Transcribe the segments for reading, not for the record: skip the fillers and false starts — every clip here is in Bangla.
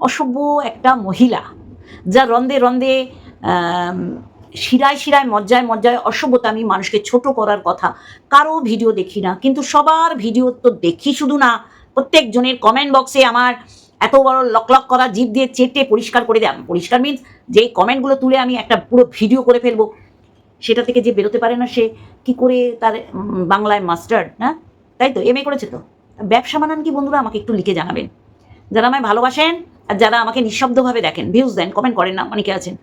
অসভ্য একটা মহিলা, যা রন্দে রন্দে শিরায় শিরায় মজ্জায় মজ্জায় অসভ্যতা। আমি মানুষকে ছোট করার কথা কারো ভিডিও দেখি না, কিন্তু সবার ভিডিও তো দেখি শুধু না, প্রত্যেকজনের কমেন্ট বক্সে আমার এত বড় লক লক করা জিভ দিয়ে চেটে পরিষ্কার করে দেয়। পরিষ্কার মিন্স যেই কমেন্টগুলো তুলে আমি একটা পুরো ভিডিও করে ফেলবো, সেটা থেকে যে বেরোতে পারে না সে কি করে তার বাংলায় মাস্টার্ড না, তাই তো এমএ করেছে। তো ব্যবসা বানান কি বন্ধুরা আমাকে একটু লিখে জানাবেন, যারা আমায় ভালোবাসেন আর যারা আমাকে নিঃশব্দভাবে দেখেন, ভিউজ দেন, কমেন্ট করেন না, অনেকে আছেন,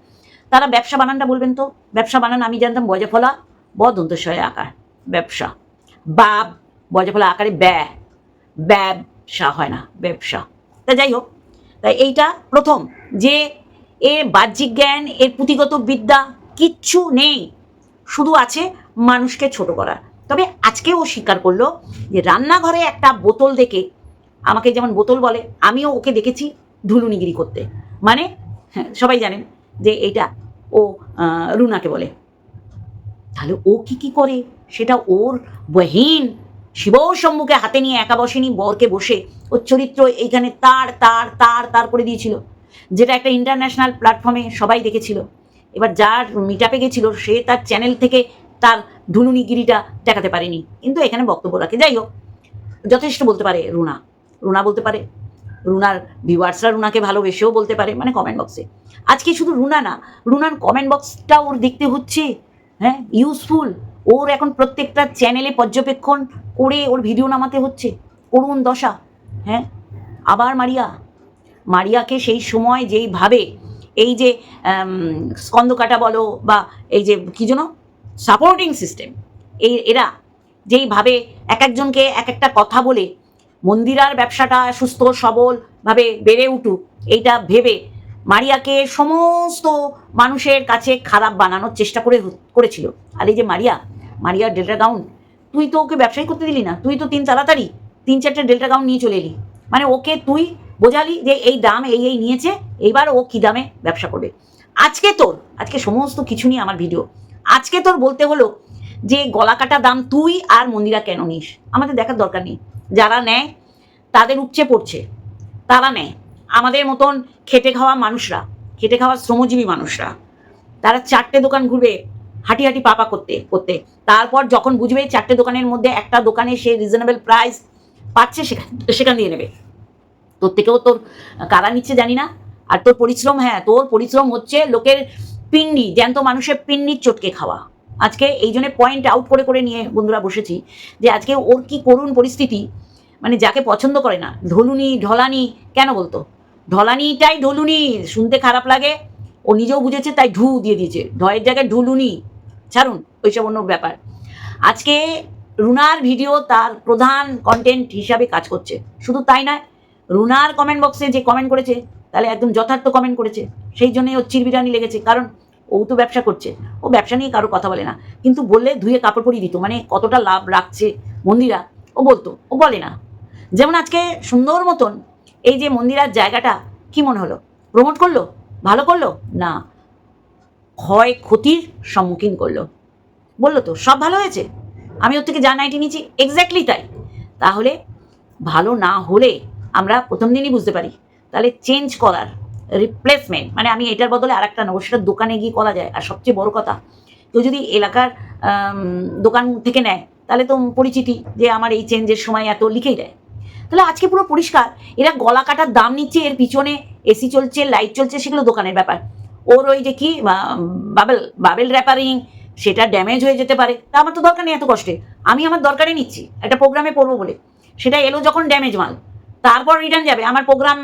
তারা ব্যবসা বানানটা বলবেন তো। ব্যবসা বানান আমি জানতাম বজা ফলা বদন্তস্বয় আকার ব্যবসা, বাব বজা ফলা আকারে ব্যবসা হয় না, ব্যবসা। তা যাই হোক, তাই এইটা প্রথম যে এর বাহ্যিক জ্ঞান, এর পুঁথিগত বিদ্যা কিচ্ছু নেই, শুধু আছে মানুষকে ছোট করা। তবে আজকে ও স্বীকার করলো যে রান্নাঘরে একটা বোতল দেখে, আমাকে যেমন বোতল বলে, আমিও ওকে দেখেছি ঢুলুনিগিরি করতে। মানে সবাই জানেন যে এইটা ও রুনাকে বলে। তাহলে ও কি কি করে সেটা ওর বহিন শিব সম্মুখে হাতে নিয়ে একা বসেনি, বরকে বসে ওর চরিত্র এইখানে তার তার তার তার করে দিয়েছিল, যেটা একটা ইন্টারন্যাশনাল প্ল্যাটফর্মে সবাই দেখেছিল। এবার যার মিট আপে গেছিল সে তার চ্যানেল থেকে তার ঢুলুনিগিরিটা দেখাতে পারেনি, কিন্তু এখানে বক্তব্য রাখে। যাই হোক, যথেষ্ট বলতে পারে রুনা বলতে পারে, রুনার ভিউয়ার্সরা রুনাকে ভালোবেসেও বলতে পারে, মানে কমেন্ট বক্সে। আজকে শুধু রুনা না, রুনার কমেন্ট বক্সটা ওর দেখতে হচ্ছে হ্যাঁ ইউজফুল। ওর এখন প্রত্যেকটা চ্যানেলে পর্যবেক্ষণ করে ওর ভিডিও নামাতে হচ্ছে, করুণ দশা। হ্যাঁ, আবার মারিয়াকে সেই সময় যেইভাবে এই যে স্কন্দকাটা বলো বা এই যে কী যেন সাপোর্টিং সিস্টেম, এরা যেইভাবে এক একজনকে এক একটা কথা বলে মন্দিরার ব্যবসাটা সুস্থ সবলভাবে বেড়ে উঠুক, এইটা ভেবে মারিয়াকে সমস্ত মানুষের কাছে খারাপ বানানোর চেষ্টা করেছিল। আর এই যে মারিয়ার ডেল্টা গাউন, তুই তো ওকে ব্যবসায়ী করতে দিলি না, তুই তো তাড়াতাড়ি 3-4টে ডেল্টা গাউন নিয়ে চলে এলি। মানে ওকে তুই বোঝালি যে এই দাম এই নিয়েছে, এইবার ও কী দামে ব্যবসা করবে। আজকে সমস্ত কিছু নিয়ে আমার ভিডিও। আজকে তোর বলতে হলো যে গলা কাটা দাম তুই আর মন্দিরা কেন নিস, আমাদের দেখার দরকার নেই। যারা নেয় তাদের উপচে পড়ছে, তারা নেয়। আমাদের মতন খেটে খাওয়া মানুষরা, খেটে খাওয়া শ্রমজীবী মানুষরা, তারা 4টে দোকান ঘুরবে হাঁটি হাঁটি পাপা করতে করতে, তারপর যখন বুঝবে 4টে দোকানের মধ্যে একটা দোকানে সে রিজনেবল প্রাইস পাচ্ছে, সেখান দিয়ে নেবে। তোর থেকেও তোর কারা নিচ্ছে জানি না। আর তোর পরিশ্রম, হ্যাঁ তোর পরিশ্রম হচ্ছে লোকের পিন্ডি, জ্যান্ত মানুষের পিন্ডির চটকে খাওয়া। আজকে এই জন্য পয়েন্ট আউট করে করে নিয়ে বন্ধুরা বসেছি যে আজকে ওর কি করুণ পরিস্থিতি। মানে যাকে পছন্দ করে না, ঢলানি কেন বলতো, ঢলানিটাই ঢলুনি শুনতে খারাপ লাগে, ও নিজেও বুঝেছে তাই ঢু দিয়ে দিয়েছে, ঢয়ের জায়গায় ঢুলুনি। ছাড়ুন ওইসব অন্য ব্যাপার। আজকে রুনার ভিডিও তার প্রধান কন্টেন্ট হিসাবে কাজ করছে। শুধু তাই নয়, রুনার কমেন্ট বক্সে যে কমেন্ট করেছে তাহলে একদম যথার্থ কমেন্ট করেছে, সেই জন্যই ওর চিরবিরানি লেগেছে। কারণ ও তো ব্যবসা করছে, ও ব্যবসা নিয়ে কারো কথা বলে না, কিন্তু বললে ধুয়ে কাপড় পরিয়ে দিত, মানে কতটা লাভ রাখছে মন্দিরা ও বলতো, ও বলে না। যেমন আজকে সুন্দর মতন এই যে মন্দিরার জায়গাটা কি মনে হলো, প্রমোট করলো, ভালো করলো না, ক্ষয় ক্ষতির সম্মুখীন করলো। বললো তো সব ভালো হয়েছে, আমি ওর থেকে যা নাইটি নিয়েছি এক্স্যাক্টলি তাই। তাহলে ভালো না হলে আমরা প্রথম দিনই বুঝতে পারি, তাহলে চেঞ্জ করার রিপ্লেসমেন্ট, মানে আমি এটার বদলে আর একটা নেবো, সেটা দোকানে গিয়ে করা যায়। আর সবচেয়ে বড় কথা, কেউ যদি এলাকার দোকান থেকে নেয় তাহলে তো পরিচিতি যে আমার এই চেঞ্জের সময় এত লিখেই দেয়। তাহলে আজকে পুরো পরিষ্কার, এরা গলা কাটার দাম নিচ্ছে, এর পিছনে এসি চলছে, লাইট চলছে, সেগুলো দোকানের ব্যাপার। ওর ওই যে কি বাবেল র্যাপারিং, সেটা ড্যামেজ হয়ে যেতে পারে, তা আমার তো দরকার নেই এত কষ্টে। আমি আমার দরকারে নিচ্ছি একটা প্রোগ্রামে পড়বো বলে, সেটা এলো যখন ড্যামেজ মাল, তারপর রিটার্ন যাবে, আমার প্রোগ্রাম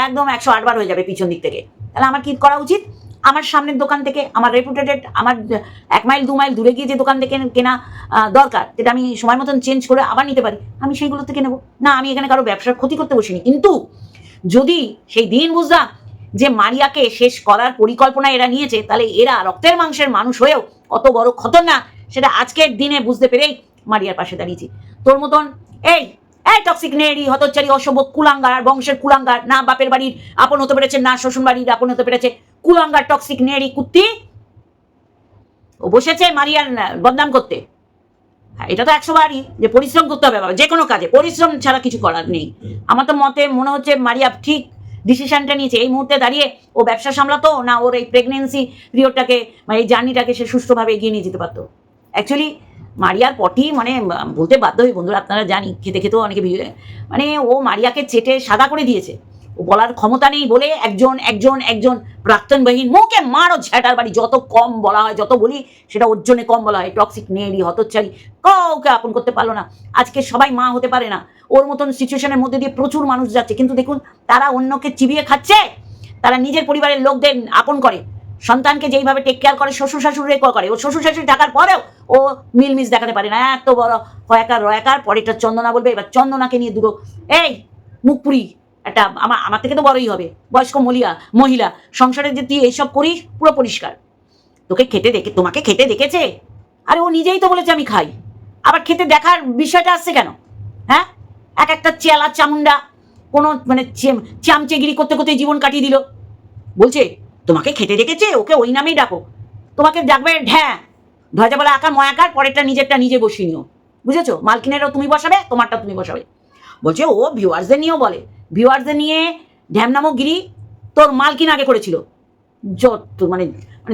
একদম 108 বার হয়ে যাবে পিছন দিক থেকে। তাহলে আমার কি করা উচিত, আমার সামনের দোকান থেকে, আমার রেপুটেটেড, আমার 1 মাইল 2 মাইল দূরে গিয়ে যে দোকান থেকে কেনা দরকার, যেটা আমি সময় মতন চেঞ্জ করে আবার নিতে পারি, আমি সেইগুলো থেকে নেবো না। আমি এখানে কারো ব্যবসার ক্ষতি করতে বসিনি। কিন্তু যদি সেই দিন বুঝলাম যে মারিয়াকে শেষ করার পরিকল্পনা এরা নিয়েছে, তাহলে এরা রক্তের মাংসের মানুষ হয়েও কত বড় খতরনাক সেটা আজকের দিনে বুঝতে পেরেই মারিয়ার পাশে দাঁড়িয়েছি। তোর মতন এই টক্সিক নেড়ি হতচারী অসভ্য কুলাঙ্গার, বংশের কুলাঙ্গার, না বাপের বাড়ির আপন হতে পেরেছে, না শ্বশুর বাড়ির আপন হতে পেরেছে, কুলাঙ্গার টক্সিক নেড়ি কুত্তি, ও বসেছে মারিয়ার বদনাম করতে। এটা তো 100 বারই যে পরিশ্রম করতে হবে, বাবা যে কোনো কাজে পরিশ্রম ছাড়া কিছু করার নেই। আমার তো মনে হচ্ছে মারিয়া ঠিক ডিসিশনটা নিয়েছে এই মুহূর্তে দাঁড়িয়ে ও ব্যবসা সামলাতো, না ওর এই প্রেগনেন্সি পিরিয়ডটাকে মানে এই জার্নিটাকে সে সুষ্ঠুভাবে এগিয়ে নিয়ে যেতে পারতো? অ্যাকচুয়ালি মারিয়ার পটি মানে বলতে বাধ্য হই বন্ধুরা, আপনারা জানি খেতে খেতেও অনেকে মানে ও মারিয়াকে চেটে সাদা করে দিয়েছে। ও বলার ক্ষমতা নেই বলে একজন একজন একজন প্রাক্তন বাহিনী মুখে মারো ঝ্যাটার বাড়ি, যত কম বলা হয়, যত বলি সেটা ওর জন্য কম বলা হয়। টক্সিক নেড়ি হতচ্ছাড়ি, কাউকে আপন করতে পারলো না। আজকে সবাই মা হতে পারে না। ওর মতন সিচুয়েশনের মধ্যে দিয়ে প্রচুর মানুষ যাচ্ছে, কিন্তু দেখুন তারা অন্যকে চিবিয়ে খাচ্ছে, তারা নিজের পরিবারের লোকদের আপন করে, সন্তানকে যেইভাবে টেক কেয়ার করে শ্বশুর শাশুড়ি করে, ও শ্বশুর শাশুড়ি থাকার পরেও ও মিলমিস দেখাতে পারে না। এত বড় হয়াকার রয়াকার, পরেরটা চন্দনা বলবে। এবার চন্দনাকে নিয়ে দুটো এই মুখপুরি একটা আমার থেকে তো বড়ই হবে, বয়স্ক মহিলা সংসারে যে তুই এইসব করিস পুরো পরিষ্কার। তোমাকে খেতে দেখেছে? আরে ও নিজেই তো বলেছে আমি খাই, আবার খেতে দেখার বিষয়টা আসছে কেন? হ্যাঁ, একটা চেলা চামুন্ডা কোনো মানে চামচেগিরি করতে করতে জীবন কাটিয়ে দিল। বলছে তোমাকে খেতে দেখেছে, ওকে ওই নামেই ডাকো। তোমাকে ডাকবে ধরা বলে আকার ময়াকার, পরেরটা নিজেরটা নিজে বসিয়ে নিও, বুঝেছো? মালকিনেরও তুমি বসাবে, তোমারটা তুমি বসাবে। বলছে ও ভিউয়ার্সদের নিয়েও বলে, ভিউয়ার্সদের নিয়ে ঢ্যামনামো গিরি তোর মালকিন আগে করেছিল।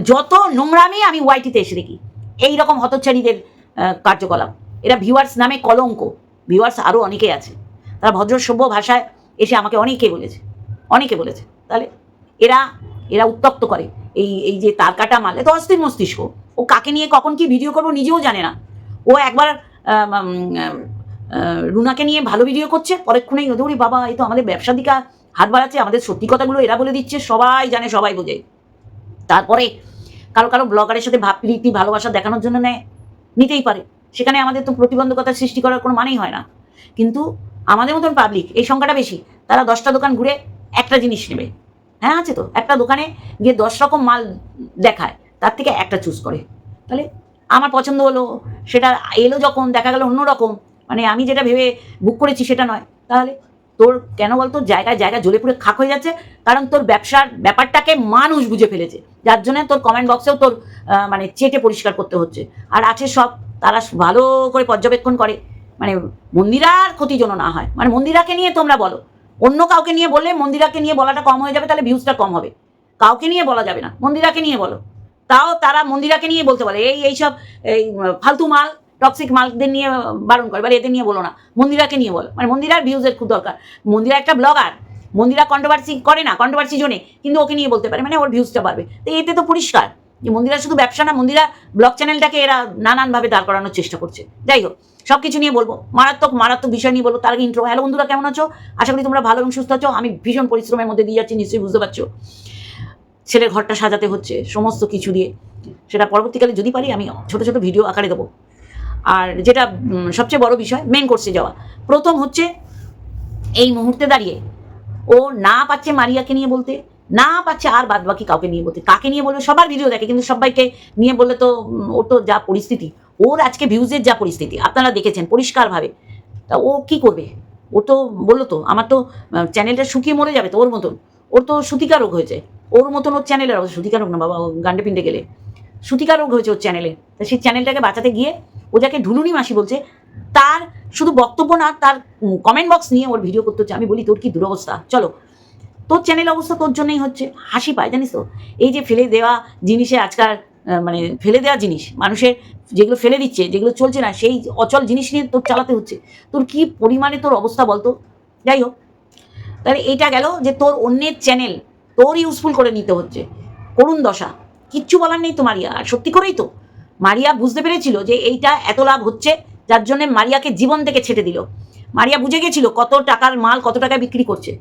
যত নোংরামি আমি ওয়াইটিতে এসে দেখি এইরকম হতচ্ছাড়িদের কার্যকলাপ। এরা ভিউয়ার্স নামে কলঙ্ক। ভিউয়ার্স আরও অনেকেই আছে, তারা ভদ্র সভ্য ভাষায় এসে আমাকে অনেকে বলেছে। তাহলে এরা উত্তক্ত করে এই যে তার কাটা মারলে তো অস্থির মস্তিষ্ক। ও কাকে নিয়ে কখন কি ভিডিও করবো নিজেও জানে না। ও একবার রুনাকে নিয়ে ভালো ভিডিও করছে, পরেক্ষণেই ওরে বাবা এই তো আমাদের ব্যবসা দিকা হাত বাড়াচ্ছে, আমাদের সত্যি কথাগুলো এরা বলে দিচ্ছে, সবাই জানে সবাই বোঝে। তারপরে কারো ব্লগারের সাথে প্রীতি ভালোবাসা দেখানোর জন্য নিতেই পারে, সেখানে আমাদের তো প্রতিবন্ধকতা সৃষ্টি করার কোনো মানেই হয় না। কিন্তু আমাদের মতন পাবলিক এই সংখ্যাটা বেশি, তারা 10টা দোকান ঘুরে একটা জিনিস নেবে। হ্যাঁ আছে তো, একটা দোকানে গিয়ে 10 রকম মাল দেখায়, তার থেকে একটা চুজ করে। তাহলে আমার পছন্দ হলো, সেটা এলো যখন দেখা গেল অন্যরকম, মানে আমি যেটা ভেবে বুক করেছি সেটা নয়, তাহলে তোর কেন বলতো জায়গায় জ্বলে পুড়ে খাক হয়ে যাচ্ছে? কারণ তোর ব্যবসার ব্যাপারটাকে মানুষ বুঝে ফেলেছে, যার জন্য তোর কমেন্ট বক্সেও তোর মানে চেটে পরিষ্কার করতে হচ্ছে। আর আছে সব তারা ভালো করে পর্যবেক্ষণ করে, মানে মন্দিরার ক্ষতি যেন না হয়। মানে মন্দিরাকে নিয়ে তোমরা বলো, অন্য কাউকে নিয়ে বললে মন্দিরাকে নিয়ে বলাটা কম হয়ে যাবে, তাহলে ভিউজটা কম হবে। কাউকে নিয়ে বলা যাবে না, মন্দিরাকে নিয়ে বলো। তাও তারা মন্দিরাকে নিয়ে বলতে পারে এইসব ফালতু মাল টক্সিক মালদের নিয়ে বারণ করে, বলে এদের নিয়ে বলো না, মন্দিরাকে নিয়ে বলো। মানে মন্দিরার ভিউজের খুব দরকার। মন্দিরা একটা ব্লগার, মন্দিরা কন্ট্রোভার্সি করে না, কন্ট্রোভার্সি জোনে, কিন্তু ওকে নিয়ে বলতে পারে, মানে ওর ভিউজটা বাড়বে। তো এতে তো পরিষ্কার যে মন্দিরা শুধু ব্যবসা না, মন্দিরা ব্লগ চ্যানেলটাকে এরা নানানভাবে দাঁড় করানোর চেষ্টা করছে। যাই হোক, সব কিছু নিয়ে বলবো, মারাত্মক বিষয় নিয়ে বলবো। তার আগে ইন্ট্রো। হ্যালো বন্ধুরা, কেমন আছো? আশা করি তোমরা ভালো এবং সুস্থ আছো। আমি ভীষণ পরিশ্রমের মধ্যে দিয়ে যাচ্ছি, নিশ্চয়ই বুঝতে পারছো। ছেলের ঘরটা সাজাতে হচ্ছে সমস্ত কিছু দিয়ে, সেটা পরবর্তীকালে যদি পারি আমি ছোট ছোট ভিডিও আকারে দেবো। আর যেটা সবচেয়ে বড় বিষয়, মেন কোর্সে যাওয়া। প্রথম হচ্ছে এই মুহূর্তে দাঁড়িয়ে ও না পাচ্ছে মারিয়াকে নিয়ে বলতে, না পাচ্ছে আর বাদ বাকি কাউকে নিয়ে বলতে। কাকে নিয়ে বলবে? সবার ভিডিও দেখে, কিন্তু সবাইকে নিয়ে বললে তো ওর তো যা পরিস্থিতি, ওর আজকে ভিউজের যা পরিস্থিতি আপনারা দেখেছেন পরিষ্কারভাবে। তা ও কি করবে? ও তো বললো তো আমার তো চ্যানেলটা শুকিয়ে মরে যাবে। তো ওর মতন, ওর তো সুতিকা রোগ হয়েছে, ওর মতন ওর চ্যানেলের অবস্থা। সুতিকা রোগ না বাবা, গান্ডে পিন্ডে গেলে সুতিকা রোগ হয়েছে ওর চ্যানেলে। তা সেই চ্যানেলটাকে বাঁচাতে গিয়ে ও যাকে ঢুলুনি মাসি বলছে, তার শুধু বক্তব্য না, তার কমেন্ট বক্স নিয়ে ওর ভিডিও করতে হচ্ছে। আমি বলি তোর কি দুরবস্থা। চলো, তোর চ্যানেল অবস্থা তোর জন্যই হচ্ছে। হাসি পায় জানিস তো, এই যে ফেলে দেওয়া জিনিসে আজকাল মানে ফেলে দেওয়া জিনিস মানুষের যেগুলো ফেলে দিচ্ছে, যেগুলো চলছে না, সেই অচল জিনিস নিয়ে তোর চালাতে হচ্ছে। তোর কি পরিমাণে তোর অবস্থা বলতো। যাই হোক, তাহলে এইটা গেল যে তোর অন্যের চ্যানেল তোর ইউজফুল করে নিতে হচ্ছে। করুণ দশা, কিচ্ছু বলার নেই তো মারিয়া। আর সত্যি করেই তো মারিয়া বুঝতে পেরেছিল যে এইটা এত লাভ হচ্ছে, যার জন্য মারিয়াকে জীবন থেকে ছেটে দিল। মারিয়া বুঝে গেছিল কত টাকার মাল কত টাকায় বিক্রি করছে।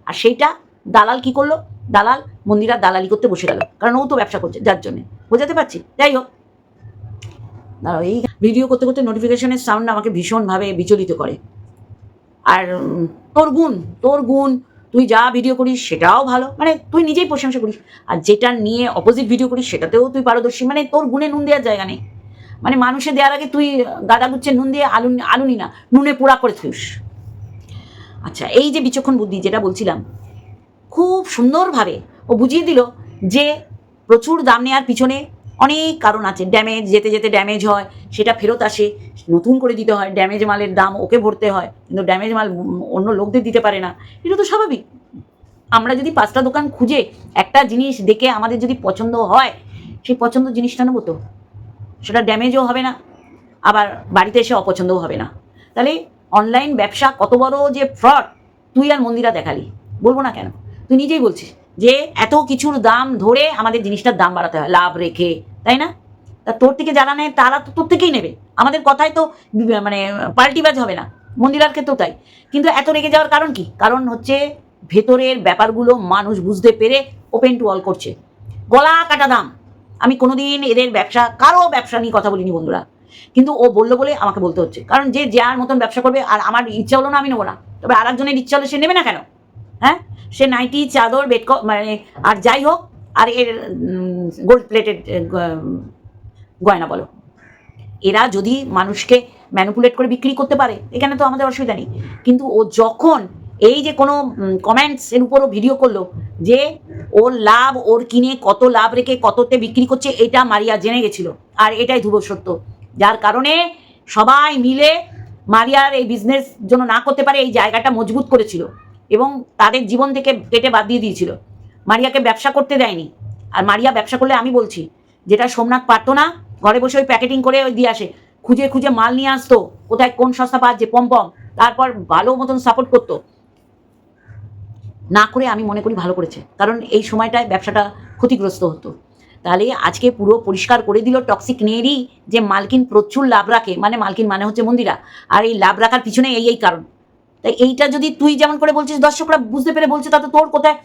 আর সেইটা দালাল কি করলো? দালাল মন্দিরা দালালি করতে বসে গেল, কারণ ও তো ব্যবসা করছে, যার জন্য। বোঝাতে পারছি? যাই হোক, এই ভিডিও করতে করতে নোটিফিকেশনের সাউন্ড আমাকে ভীষণভাবে বিচলিত করে। আর তোর গুণ তুই যা ভিডিও করিস সেটাও ভালো, মানে তুই নিজেই প্রশংসা করিস। আর যেটা নিয়ে অপোজিট ভিডিও করিস সেটাতেও তুই পারদর্শী, মানে তোর গুণে নুন দেওয়ার জায়গা নেই। মানে মানুষে দেওয়ার আগে তুই গাদা গুচ্ছে নুন দিয়ে আলুনি না, নুনে পোড়া করে থুস। আচ্ছা, এই যে বিচক্ষণ বুদ্ধি যেটা বলছিলাম, খুব সুন্দরভাবে ও বুঝিয়ে দিল যে প্রচুর দাম নেওয়ার পিছনে অনেক কারণ আছে। ড্যামেজ যেতে যেতে ড্যামেজ হয়, সেটা ফেরত আসে, নতুন করে দিতে হয়। ড্যামেজ মালের দাম ওকে ভরতে হয়, কিন্তু ড্যামেজ মাল অন্য লোকদের দিতে পারে না, এটা তো স্বাভাবিক। আমরা যদি 5টা দোকান খুঁজে একটা জিনিস দেখে আমাদের যদি পছন্দ হয়, সেই পছন্দ জিনিসটা নেবো তো, সেটা ড্যামেজও হবে না, আবার বাড়িতে এসে অপছন্দও হবে না। তাহলে অনলাইন ব্যবসা কত বড় যে ফ্রড তুই আর মন্দিরা দেখালি, বলবো না কেন? তুই নিজেই বলছিস যে এত কিছুর দাম ধরে আমাদের জিনিসটার দাম বাড়াতে হয় লাভ রেখে, তাই না? তা তোর থেকে যারা নেয় তারা তো তোর থেকেই নেবে, আমাদের কথায় তো মানে পাল্টিবাজ হবে না, মন্দিরার ক্ষেত্রেও তাই। কিন্তু এত রেগে যাওয়ার কারণ কি? কারণ হচ্ছে ভেতরের ব্যাপারগুলো মানুষ বুঝতে পেরে ওপেন টু অল করছে, গলা কাটা দাম। আমি কোনোদিন এদের ব্যবসা, কারো ব্যবসা নিয়ে কথা বলিনি বন্ধুরা, কিন্তু ও বললো বলে আমাকে বলতে হচ্ছে, কারণ যে যার মতন ব্যবসা করবে, আর আমার ইচ্ছা হলো না আমি নেবো না, তবে আর একজনের ইচ্ছা হলে সে নেবে না কেন? হ্যাঁ, সে নাইটি, চাদর, বেড মানে আর যাই হোক, আর এর গোল্ড প্লেটেড গয়না বলো, এরা যদি মানুষকে ম্যানিপুলেট করে বিক্রি করতে পারে, এখানে তো আমাদের অসুবিধা নেই। কিন্তু ও যখন এই যে কোনো কমেন্টস এর উপরও ভিডিও করলো যে ওর লাভ, ওর কিনে কত লাভ রেখে কততে বিক্রি করছে, এটা মারিয়া জেনে গেছিল, আর এটাই ধ্রুব সত্য, যার কারণে সবাই মিলে মারিয়ার এই বিজনেস জন্য না করতে পারে এই জায়গাটা মজবুত করেছিল এবং তাদের জীবন থেকে কেটে বাদ দিয়ে দিয়েছিল, মারিয়াকে ব্যবসা করতে দেয়নি। আর মারিয়া ব্যবসা করলে আমি বলছি, যেটা সোমনাথ পারতো না, ঘরে বসে ওই প্যাকেটিং করে ওই দিয়ে আসে, খুঁজে খুঁজে মাল নিয়ে আসতো, কোথায় কোন সস্তা পাচ্ছে পম, তারপর ভালো মতন সাপোর্ট করতো, না করে আমি মনে করি ভালো করেছে, কারণ এই সময়টায় ব্যবসাটা ক্ষতিগ্রস্ত হতো। তাহলে আজকে পুরো পরিষ্কার করে দিল টক্সিক নেয়েরই যে মালকিন প্রচুর লাভ রাখে, মানে মালকিন মানে হচ্ছে মন্দিরা, আর এই লাভ রাখার পিছনে এই কারণ। তাই এইটা যদি তুই যেমন করে বলছিস দর্শকরা বুঝতে পেরে বলছে, তাতে তোর কোথায়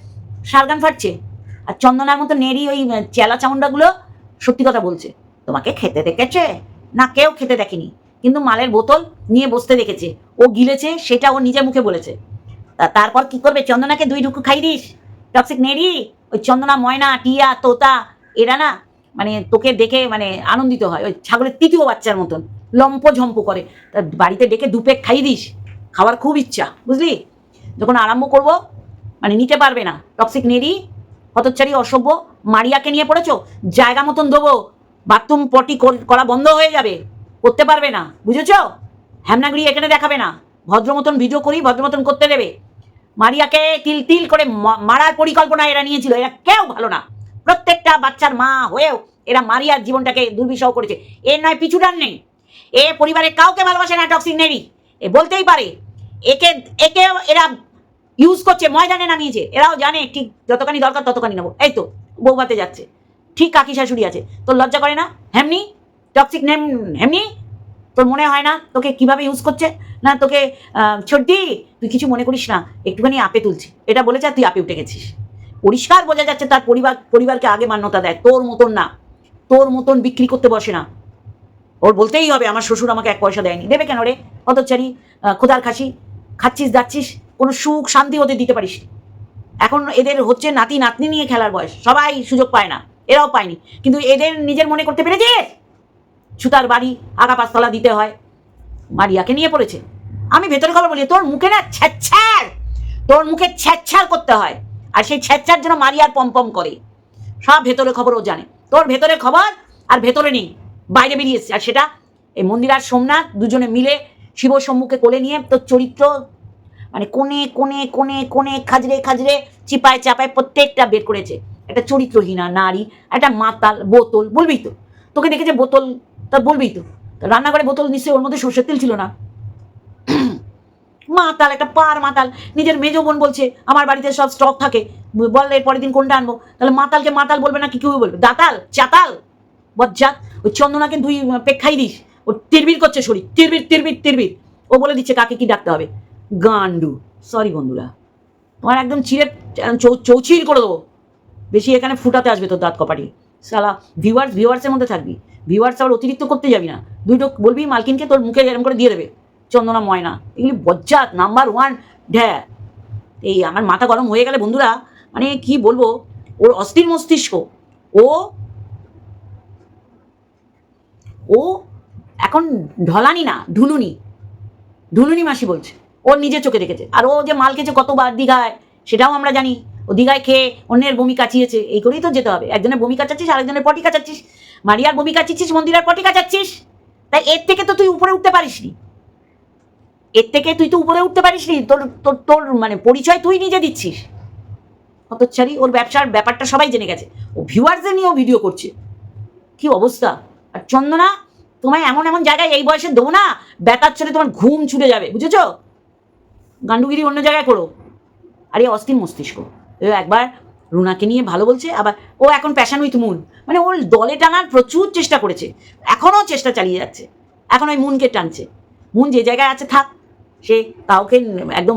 সারগান ফাটছে। আর চন্দনার মতো নেড়ি ওই চেলা চামুন্ডাগুলো সত্যি কথা বলছে, তোমাকে খেতে দেখেছে না? কেউ খেতে দেখেনি, কিন্তু মালের বোতল নিয়ে বসতে দেখেছে, ও গিলেছে, সেটা ও নিজের মুখে বলেছে। তারপর কি করবে? চন্দনাকে 2 ঢুকু খাই দিস, টক্সিক নেড়ি। ওই চন্দনা, ময়না, টিয়া, তোতা, এরা না মানে তোকে দেখে মানে আনন্দিত হয়, ওই ছাগলের 3য় বাচ্চার মতন লম্প ঝম্প করে। তার বাড়িতে ডেকে 2 পেক খাই দিস, খাওয়ার খুব ইচ্ছা, বুঝলি? যখন আরম্ভ করব মানে নিতে পারবে না, টক্সিক নেড়ি, হতচ্চারী, অসভ্য। মারিয়াকে নিয়ে পড়েছো, জায়গা মতন দেবো, বাথরুম পটি করা বন্ধ হয়ে যাবে, করতে পারবে না, বুঝেছ? হ্যামনাগড়ি এখানে দেখাবে না, ভদ্র মতন ভিডিও করি, ভদ্র মতন করতে দেবে। মারিয়াকে তিল তিল করে মারার পরিকল্পনা এরা নিয়েছিল, এরা কেউ ভালো না, প্রত্যেকটা বাচ্চার মা হয়েও এরা মারিয়ার জীবনটাকে দুর্বিষহ করেছে। এর নয় পিছুটান নেই, এ পরিবারের কাউকে ভালোবাসে না, টক্সিক নেড়ি, এ বলতেই পারে। একে একে এরা ইউজ করছে, ময়দানে নামিয়েছে, এরাও জানে ঠিক যতখানি দরকার ততখানি নেবো। এই তো বৌভাতে যাচ্ছে, ঠিক কাকি শাশুড়ি আছে, তোর লজ্জা করে না? হেমনি টক্সিক নেম, হেমনি তোর মনে হয় না তোকে কিভাবে ইউজ করছে? না তোকে ছোটদি, তুই কিছু মনে করিস না, একটুখানি আপে তুলছি, এটা বলেছে আর তুই আপে উঠে গেছিস। পরিষ্কার বোঝা যাচ্ছে তার পরিবারকে আগে মান্যতা দেয়, তোর মতন না, তোর মতন বিক্রি করতে বসে না। ওর বলতেই হবে আমার শ্বশুর আমাকে 1 পয়সা দেয়নি, দেবে কেন রে? হতচ্ছাড়ি, খোদার খাসি, খাচ্ছিস যাচ্ছিস, কোনো সুখ শান্তি ওদের দিতে পারিস। এখন এদের হচ্ছে নাতি নাতনি নিয়ে খেলার বয়স, সবাই সুযোগ পায় না, এরাও পায়নি, কিন্তু এদের নিজের মনে করতে পেরেছে, সুতার বাড়ি আগা 5 তলা দিতে হয়। মারিয়াকে নিয়ে পড়েছে। আমি ভেতরে খবর বলি, তোর মুখে না ছ্যাচ্ছার, তোর মুখে ছ্যাচ্ছার করতে হয়, আর সেই ছ্যাচ্ছার জন্য মারিয়ার পম করে। সব ভেতরে খবর ও জানে, তোর ভেতরের খবর আর ভেতরে নেই, বাইরে বেরিয়েছে। আর সেটা এই মন্দির আর সোমনাথ দুজনে মিলে শিব সম্মুখে কোলে নিয়ে তোর চরিত্র মানে কোণে কোণে কোণে কোণে খাজরে খাজরে চিপায় চাপায় প্রত্যেকটা বের করেছে। একটা চরিত্রহীনা নারী, একটা মাতাল, বোতল, বলবি তো? তোকে দেখেছে বোতল, তা বলবি তো? রান্নাঘরে বোতল, নিশ্চয়ই ওর মধ্যে সর্ষের তেল ছিল না। মাতাল, একটা পার মাতাল। নিজের মেজো বোন বলছে আমার বাড়িতে সব স্টক থাকে, বললে পরের দিন কোনটা আনবো? তাহলে মাতালকে মাতাল বলবে না কি কেউ বলবে? দাতাল, চাতাল, বজ্জাত। ওই চন্দনাকে 2 পেক খাই দিস, ও তিরবির করছে শরীর, তিরবির তিরবির তিরবির। ও বলে দিচ্ছে কাকে কি ডাকতে হবে। গান্ডু, সরি বন্ধুরা, তোমার একদম চিড়ে চৌচির করে দেবো, বেশি এখানে ফুটাতে আসবে তোর দাঁত কপাটি। সালা ভিউয়ার্সের মধ্যে থাকবি, ভিউয়ার্স আবার অতিরিক্ত করতে যাবি না, 2 বলবি মালকিনকে তোর মুখে এরকম করে দিয়ে দেবে। চন্দনা, ময়না, এগুলি বজ্জাত নাম্বার 1 ঢ্যা। এই আমার মাথা গরম হয়ে গেলে বন্ধুরা, মানে কি বলবো, ওর অস্থির মস্তিষ্ক। ও ও এখন ঢলানি না, ঢুলুনি মাসি বলছে, ওর নিজের চোখে দেখেছে। আর ও যে মাল খেয়েছে কতবার দীঘায়, সেটাও আমরা জানি। ও দীঘায় খেয়ে অন্যের বমি কাচিয়েছে, এই করেই তো যেতে হবে। একজনের বমি কাচাচ্ছিস, আরেকজনের পটি কাচাচ্ছিস, মারিয়ার বমি কাচিয়েছিস, মন্দিরের পটি কাচাচ্ছিস। তাই এর থেকে তো তুই উপরে উঠতে পারিসনি, এর থেকে তুই তো উপরে উঠতে পারিসনি। তোর তোর তোর মানে পরিচয় তুই নিজে দিচ্ছিস। হতচ্ছাড়ি, ওর ব্যবসার ব্যাপারটা সবাই জেনে গেছে, ও ভিউয়ার্সদের নিয়েও ভিডিও করছে। কি অবস্থা! আর চন্দনা, তোমায় এমন এমন জায়গায় এই বয়সে দেবো না, ব্যাটার ছেলে তোমার ঘুম ছুটে যাবে, বুঝেছো? গান্ডুগিরি অন্য জায়গায় করো। আর এই অস্থির মস্তিষ্ক, একবার রুনাকে নিয়ে ভালো বলছে, আবার ও এখন প্যাশন উইথ মুন, মানে ওর দলে টানার প্রচুর চেষ্টা করেছে, এখনও চেষ্টা চালিয়ে যাচ্ছে, এখন ওই মুনকে টানছে। মুন যে জায়গায় আছে থাক, সে কাউকে একদম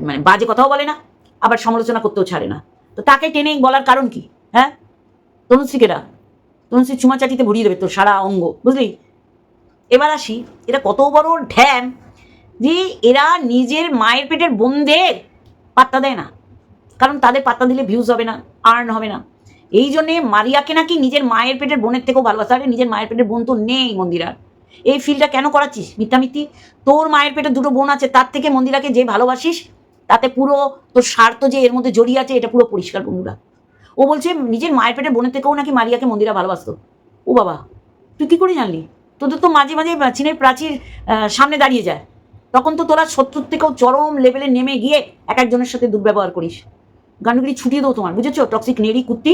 মানে বাজে কথাও বলে না, আবার সমালোচনা করতেও ছাড়ে না, তো তাকে টেনে বলার কারণ কি? হ্যাঁ, তনুশ্রীকেরা, তনুশ্রী চুমাচাটিতে ভরিয়ে দেবে তোর সারা অঙ্গ, বুঝলি? এবার আসি, এটা কত বড় ঢ্যাম যে এরা নিজের মায়ের পেটের বোনদের পাত্তা দেয় না, কারণ তাদের পাত্তা দিলে ভিউজ হবে না, আর্ন হবে না। এই জন্যে মারিয়াকে নাকি নিজের মায়ের পেটের বোনের থেকেও ভালোবাসা। আরে নিজের মায়ের পেটের বোন তো নেই মন্দিরার, এই ফিলটা কেন করাচ্ছিস মিথ্যামিথ্যি? তোর মায়ের পেটে দুটো বোন আছে, তার থেকে মন্দিরাকে যে ভালোবাসিস, তাতে পুরো তোর স্বার্থ যে এর মধ্যে জড়িয়ে আছে, এটা পুরো পরিষ্কার বন্ধুরা। ও বলছে নিজের মায়ের পেটের বোনের থেকেও নাকি মারিয়াকে মন্দিরা ভালোবাসতো। ও বাবা, তুই কী করে জানলি? তোদের তো মাঝে মাঝে চীনের প্রাচীর সামনে দাঁড়িয়ে যায়, তখন তো তোরা শত্রুর থেকেও চরম লেভেলে নেমে গিয়ে এক একজনের সাথে দুর্ব্যবহার করিস। গান্ডুগিরি ছুটিয়ে দেবো তোমার, বুঝেছো? টক্সিক নেড়ি কুত্তি,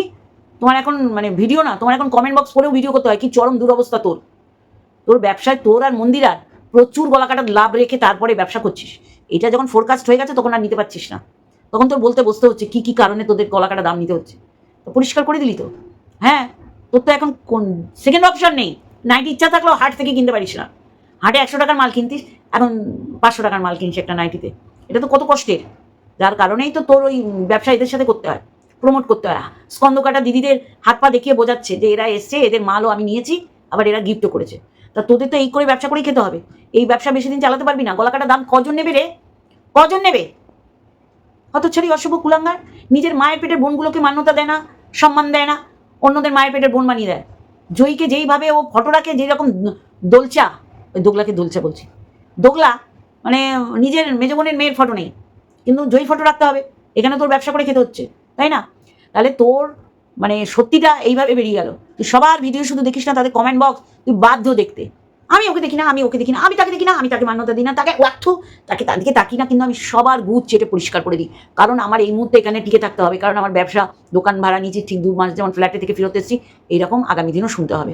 তোমার এখন মানে ভিডিও না, তোমার এখন কমেন্ট বক্স করেও ভিডিও করতে হয়, কি চরম দুরবস্থা তোর। তোর ব্যবসায় তোর আর মন্দিরার প্রচুর গলাকাটা লাভ রেখে তারপরে ব্যবসা করছিস, এটা যখন ফোরকাস্ট হয়ে গেছে তখন আর নিতে পারছিস না, তখন তোর বলতে বসতে হচ্ছে কি কি কারণে তোদের গলাকাটা দাম নিতে হচ্ছে। তো পরিষ্কার করে দিলি তো। হ্যাঁ, তোর তো এখন কোন সেকেন্ড অপশন নেই, নাইটি ইচ্ছা থাকলেও হাট থেকে কিনতে পারিস না। হাটে 100 টাকার মাল কিনতিস, এখন 500 টাকার মাল কিনিস একটা নাইটিতে, এটা তো কত কষ্টের। যার কারণেই তো তোর ওই ব্যবসা এদের সাথে করতে হয়, প্রমোট করতে হয়। স্কন্দ কাটা দিদিদের হাত পা দেখিয়ে বোঝাচ্ছে যে এরা এসছে, এদের মালও আমি নিয়েছি, আবার এরা গিফটও করেছে। তা তোদের তো এই করে ব্যবসা করেই খেতে হবে, এই ব্যবসা বেশি দিন চালাতে পারবি না। গলা কাটা দাম কজন নেবে রে, কজন নেবে? হতচ্ছাড়ি অশুভ কুলাঙ্গার, নিজের মায়ের পেটের বোনগুলোকে মান্যতা দেয় না, সম্মান দেয় না, অন্যদের মায়ের পেটের বোন বানিয়ে দেয়। জয়ীকে যেইভাবে ও ফটোটাকে যেরকম দোলচা, ওই দোগলাকে দোলচা বলছি, দোগলা মানে নিজের মেজ বোনের মেয়ের ফটো নেই, কিন্তু জয়ী ফটো রাখতে হবে, এখানে তোর ব্যবসা করে খেতে হচ্ছে, তাই না? তাহলে তোর মানে সত্যিটা এইভাবে বেরিয়ে গেল। তুই সবার ভিডিও শুধু দেখিস না, তাদের কমেন্ট বক্স তুই বাধ্য দেখতে। আমি ওকে দেখি না, আমি ওকে দেখি না, আমি তাকে দেখি না, আমি তাকে মান্যতা দিই না, তাকে ওয়াক্থ, তাকে তাদেরকে তাকি না, কিন্তু আমি সবার গুদ চেটে পরিষ্কার করে দিই, কারণ আমার এই মুহূর্তে এখানে টিকে থাকতে হবে, কারণ আমার ব্যবসা, দোকান ভাড়া নিয়েছি, ঠিক 2 মাস যেমন ফ্ল্যাটে থেকে ফেরত এসেছি, এইরকম আগামী দিনও শুনতে হবে।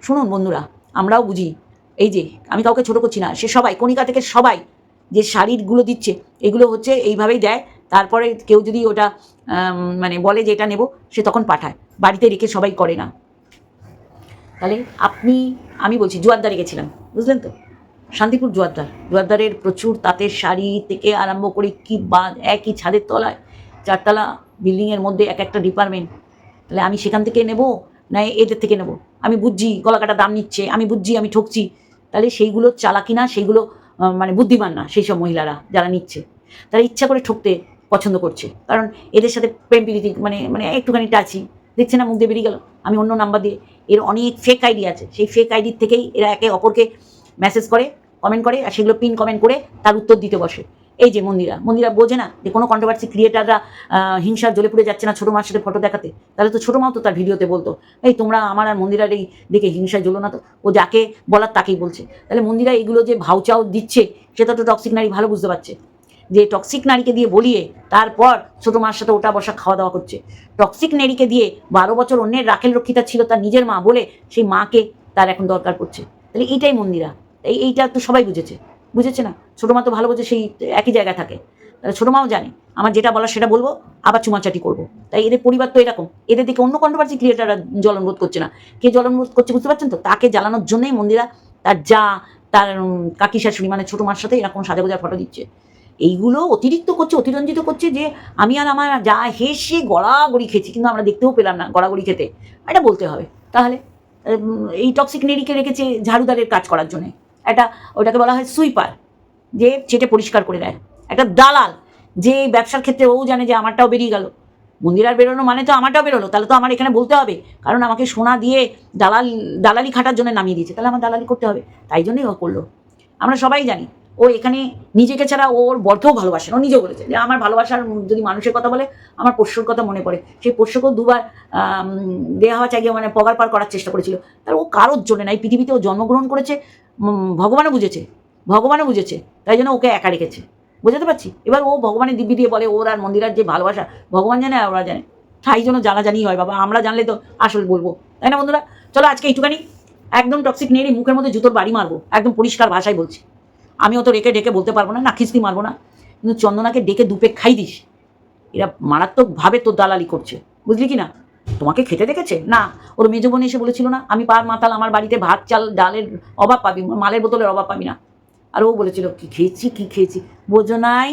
শুনুন বন্ধুরা, আমরাও বুঝি, এই যে আমি কাউকে ছোটো করছি না, সে সবাই কণিকা থেকে সবাই যে শাড়িগুলো দিচ্ছে এগুলো হচ্ছে এইভাবেই দেয়, তারপরে কেউ যদি ওটা মানে বলে যে এটা নেব, সে তখন পাঠায়, বাড়িতে রেখে সবাই করে না। তাহলে আমি বলছি জোয়ারদারে গেছিলাম, বুঝলেন তো, শান্তিপুর জোয়ারদারের প্রচুর তাঁতের শাড়ি থেকে আরম্ভ করে কি বাদ, একই ছাদের তলায় 4তলা বিল্ডিংয়ের মধ্যে এক একটা ডিপার্টমেন্ট। তাহলে আমি সেখান থেকে নেব না এদের থেকে নেব? আমি বুঝছি গলাকাটা দাম নিচ্ছে, আমি বুঝছি আমি ঠকছি, তাহলে সেইগুলো চালাকি না, সেইগুলো মানে বুদ্ধিমান না সেই সব মহিলারা যারা নিচ্ছে, তারা ইচ্ছা করে ঠকতে পছন্দ করছে, কারণ এদের সাথে প্রেম প্রীতি মানে মানে একটুখানি টাচি, দেখছে না মুখ দিয়ে বেরিয়ে গেল, আমি অন্য নাম্বার দিয়ে, এর অনেক ফেক আইডি আছে, সেই ফেক আইডির থেকেই এরা একে অপরকে মেসেজ করে, কমেন্ট করে, আর সেগুলো পিন কমেন্ট করে তার উত্তর দিতে বসে। এই যে মন্দিরা বোঝে না যে কোনো কন্ট্রোভার্সি ক্রিয়েটাররা হিংসার জ্বলে পুড়ে যাচ্ছে না ছোটো মার সাথে ফটো দেখাতে, তাহলে তো ছোটো মাও তো তার ভিডিওতে বলতো, এই তোমরা আমার আর মন্দিরার এই দেখে হিংসায় জ্বলো না তো, ও যাকে বলার তাকেই বলছে। তাহলে মন্দিরা এগুলো যে ভাউচাও দিচ্ছে, সেটা তো টক্সিক নারী ভালো বুঝতে পারছে, যে টক্সিক নারীকে দিয়ে বলিয়ে তারপর ছোটো মার সাথে ওটা বসা খাওয়া দাওয়া করছে। টক্সিক নারীকে দিয়ে 12 বছর অন্যের রাখেল রক্ষিতা ছিল তার নিজের মা বলে, সেই মাকে তার এখন দরকার পড়ছে। তাহলে এইটাই মন্দিরা, এইটা তো সবাই বুঝেছে না? ছোটো মা তো ভালো বোঝে, সেই একই জায়গায় থাকে, তাহলে ছোটো মাও জানে আমার যেটা বলার সেটা বলবো, আবার চুমাচাটি করবো। তাই এদের পরিবার তো এরকম, এদের দিকে অন্য কন্ট্রোভার্সি ক্রিয়েটাররা জ্বলনবোধ করছে না। কে জ্বলনবোধ করছে বুঝতে পারছেন তো? তাকে জ্বালানোর জন্যই মন্দিরা তার তার কাকি শাশুড়ি মানে ছোটো মার সাথে এরকম সাজা গোজার ফটো দিচ্ছে। এইগুলো অতিরিক্ত করছে, অতিরঞ্জিত করছে, যে আমি আর আমার যা হেসে গড়াগড়ি খেয়েছি, কিন্তু আমরা দেখতেও পেলাম না গড়াগড়ি খেতে, এটা বলতে হবে। তাহলে এই টক্সিক নেড়িকে রেখেছে ঝাড়ুদারের কাজ করার জন্য, একটা ওটাকে বলা হয় সুইপার, যে চেটে পরিষ্কার করে দেয়, একটা দালাল, যে ব্যবসার ক্ষেত্রে ও জানে যে আমারটাও বেরিয়ে গেল, মন্দিরার বেরোনো মানে তো আমারটাও বেরোলো, তাহলে তো আমার এখানে বলতে হবে, কারণ আমাকে সোনা দিয়ে দালালি খাটার জন্য নামিয়ে দিয়েছে, তাহলে আমার দালালি করতে হবে, তাই জন্যই ও করলো। আমরা সবাই জানি ও এখানে নিজেকে ছাড়া ওর বর্ধও ভালোবাসেন, ও নিজেও বলেছে যে আমার ভালোবাসার যদি মানুষের কথা বলে আমার পোষ্যর কথা মনে পড়ে, সেই পোষ্যকেও 2বার দেওয়া হওয়া চাই, মানে পগার পার করার চেষ্টা করেছিল, তার ও কারোর জন্য না, এই পৃথিবীতে ও জন্মগ্রহণ করেছে, ভগবানও বুঝেছে, তাই জন্য ওকে একা রেখেছে। বোঝাতে পারছি? এবার ও ভগবানের দিব্যি দিয়ে বলে ওর আর মন্দিরার যে ভালোবাসা ভগবান জানে আর ওরা জানে, তাই জন্য জানাজানি হয় বাবা, আমরা জানলে তো আসল বলবো, তাই না বন্ধুরা? চলো আজকে এইটুখানি, একদম টক্সিক নেড়ি মুখের মধ্যে জুতোর বাড়ি মারবো, একদম পরিষ্কার ভাষায় বলছি। আমিও তো রেখে ডেকে বলতে পারবো না, না খিস্তি মারবো না, কিন্তু চন্দনাকে ডেকে দুপে খাই দিস, এরা মারাত্মকভাবে তোর দালালি করছে, বুঝলি কি না? তোমাকে খেতে দেখেছে না, ওর মেজ বোন এসে বলেছিল না আমি পার মাতাল, আমার বাড়িতে ভাত চাল ডালের অভাব পাবি, মালের বোতলের অভাব পাবি না। আর ও বলেছিল কি খেয়েছি কি খেয়েছি, বোঝো নাই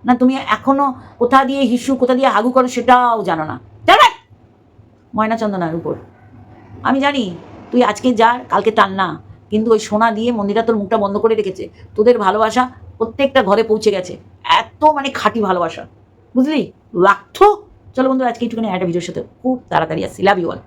না তুমি এখনো কোথা দিয়ে হিসু কোথা দিয়ে হাগু করো সেটাও জানো না, জানো ময়না চন্দনার উপর। আমি জানি তুই আজকে যার কালকে টান না, কিন্তু ওই সোনা দিয়ে মন্দিরা তোর মুখটা বন্ধ করে রেখেছে, তোদের ভালোবাসা প্রত্যেকটা ঘরে পৌঁছে গেছে, এত মানে খাঁটি ভালোবাসা, বুঝলি? রাখতো। চলো বন্ধুরা আজকে একটুখানি একটা ভিডিওর সাথে খুব তাড়াতাড়ি আসছি, লাভ ইউ অল।